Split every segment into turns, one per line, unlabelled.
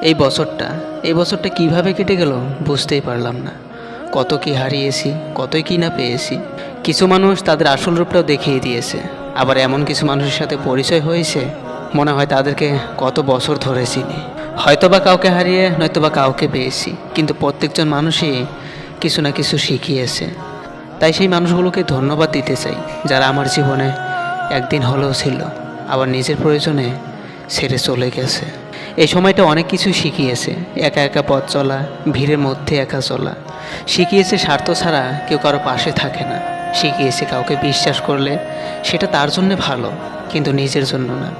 এই বছরটা এই বছরটা কিভাবে কেটে গেল বুঝতেই পারলাম না। কত কি হারিয়েছি, কতই কি না পেয়েছি। কিছু মানুষ তাদের আসল রূপটাও দেখিয়ে দিয়েছে, আবার এমন কিছু মানুষের সাথে পরিচয় হয়েছে মনে হয় তাদেরকে কত বছর ধরে চিনি। হয়তোবা কাউকে হারিয়ে নয়তোবা কাউকে পেয়েছি, কিন্তু প্রত্যেকজন মানুষই কিছু না কিছু শিখিয়েছে। তাই সেই মানুষগুলোকে ধন্যবাদ দিতে চাই, যারা আমার জীবনে একদিন হলেও ছিল, আবার নিজের প্রয়োজনে ছেড়ে চলে গেছে। এই সময়টা অনেক কিছু শিখিয়েছে। একা একা পথ চলা, ভিড়ের মধ্যে একা চলা। শিখিয়েছে স্বার্থ ছাড়া কেউ কারো পাশে থাকে না। শিখিয়েছে কাউকে বিশ্বাস করলে সেটা তার জন্য ভালো, কিন্তু নিজের জন্য না।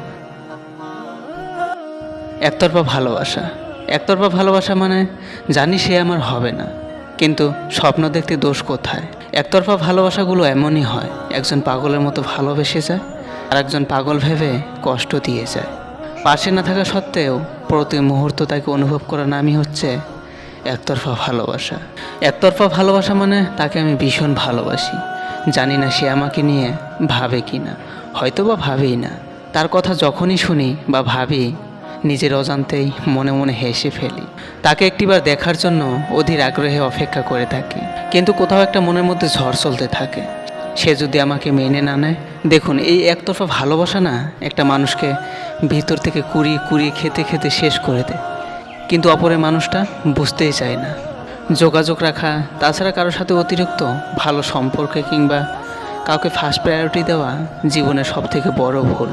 একতরফা ভালোবাসা একতরফা ভালোবাসা মানে জানি সে আমার হবে না, কিন্তু স্বপ্ন দেখতে দোষ কোথায়? একতরফা ভালোবাসাগুলো এমনই হয়, একজন পাগলের মতো ভালোবেসে যায় আর একজন পাগল ভেবে কষ্ট দিয়ে যায়। পাশে না থাকা সত্ত্বেও প্রতি মুহূর্ত তাকে অনুভব করার নামই হচ্ছে একতরফা ভালোবাসা। একতরফা ভালোবাসা মানে তাকে আমি ভীষণ ভালোবাসি, জানি না সে আমাকে নিয়ে ভাবে কি না, হয়তো বা ভাবেই না। তার কথা যখনই শুনি বা ভাবি, নিজের অজান্তেই মনে মনে হেসে ফেলি। তাকে একটিবার দেখার জন্য অধীর আগ্রহে অপেক্ষা করে থাকি, কিন্তু কোথাও একটা মনের মধ্যে ঝড় চলতে থাকে। সে যদি আমাকে মেনে না নেয়। দেখুন, এই একতরফা ভালোবাসা না একটা মানুষকে ভিতর থেকে কুড়িয়ে কুড়িয়ে খেতে খেতে শেষ করে দেয়, কিন্তু অপরের মানুষটা বুঝতেই চায় না। যোগাযোগ রাখা, তাছাড়া কারোর সাথে অতিরিক্ত ভালো সম্পর্কে কিংবা কাউকে ফার্স্ট প্রায়োরিটি দেওয়া জীবনের সবথেকে বড় ভুল।